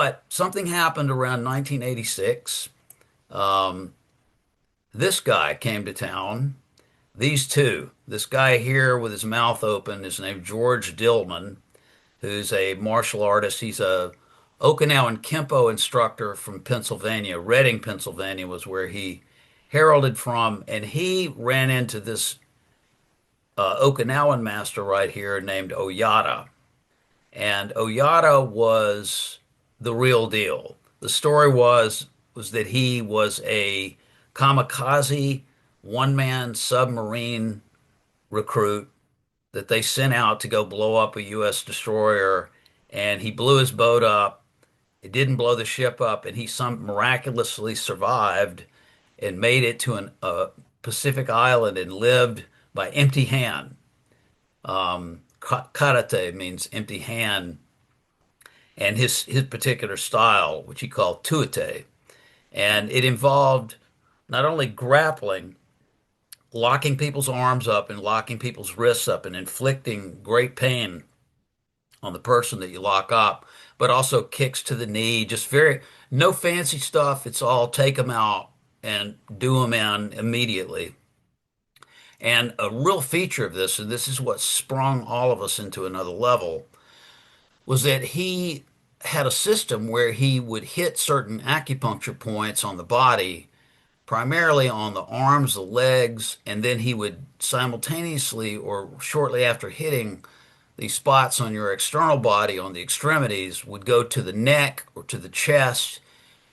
But something happened around 1986. Um, this guy came to town. These two, this guy here with his mouth open is named George Dillman, who's a martial artist. He's a Okinawan Kempo instructor from Pennsylvania. Reading, Pennsylvania was where he heralded from, and he ran into this Okinawan master right here named Oyata. And Oyata was the real deal. The story was that he was a kamikaze one-man submarine recruit that they sent out to go blow up a U.S. destroyer, and he blew his boat up. It didn't blow the ship up, and he some miraculously survived and made it to a Pacific island and lived by empty hand. Karate means empty hand, and his particular style, which he called tuite, and it involved not only grappling, locking people's arms up and locking people's wrists up and inflicting great pain on the person that you lock up, but also kicks to the knee, just very no fancy stuff. It's all take them out and do them in immediately. And a real feature of this, and this is what sprung all of us into another level, was that he had a system where he would hit certain acupuncture points on the body, primarily on the arms, the legs, and then he would simultaneously or shortly after hitting these spots on your external body, on the extremities, would go to the neck or to the chest,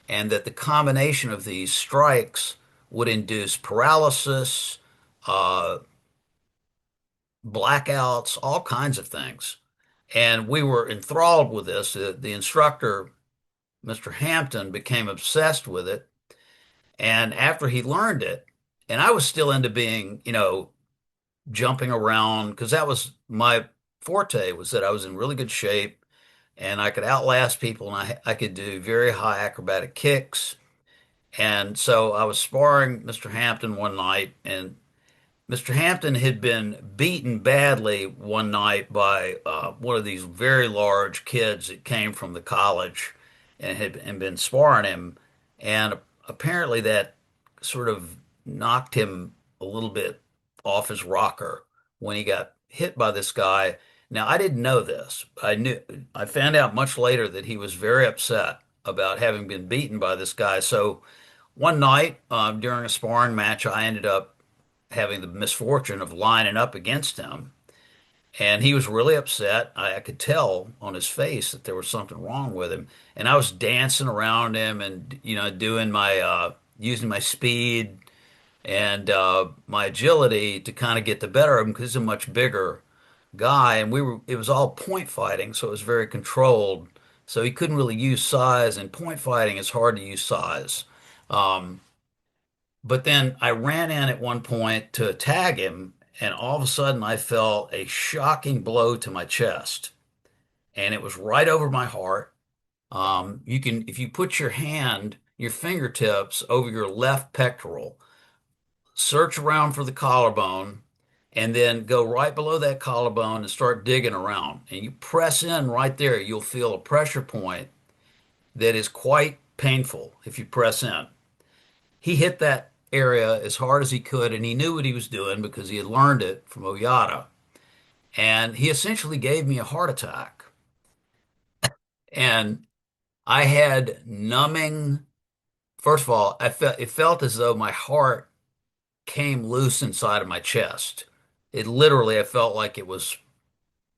and that the combination of these strikes would induce paralysis, uh, blackouts, all kinds of things. And we were enthralled with this. The instructor, Mr. Hampton, became obsessed with it. And after he learned it, and I was still into being, jumping around because that was my forte, was that I was in really good shape and I could outlast people and I could do very high acrobatic kicks. And so I was sparring Mr. Hampton one night, and Mr. Hampton had been beaten badly one night by one of these very large kids that came from the college and had been sparring him. And apparently that sort of knocked him a little bit off his rocker when he got hit by this guy. Now, I didn't know this. I found out much later that he was very upset about having been beaten by this guy. So one night during a sparring match, I ended up having the misfortune of lining up against him. And he was really upset. I could tell on his face that there was something wrong with him. And I was dancing around him and, doing using my speed and my agility to kind of get the better of him because he's a much bigger guy. And it was all point fighting, so it was very controlled. So he couldn't really use size, and point fighting is hard to use size. Um, but then I ran in at one point to tag him, and all of a sudden I felt a shocking blow to my chest, and it was right over my heart. If you put your fingertips over your left pectoral, search around for the collarbone, and then go right below that collarbone and start digging around. And you press in right there, you'll feel a pressure point that is quite painful if you press in. He hit that area as hard as he could, and he knew what he was doing because he had learned it from Oyata. And he essentially gave me a heart attack. And I had numbing, first of all, it felt as though my heart came loose inside of my chest. It literally, I felt like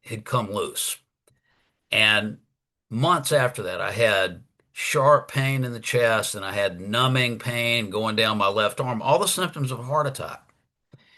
had come loose. And months after that, I had sharp pain in the chest and I had numbing pain going down my left arm, all the symptoms of a heart attack.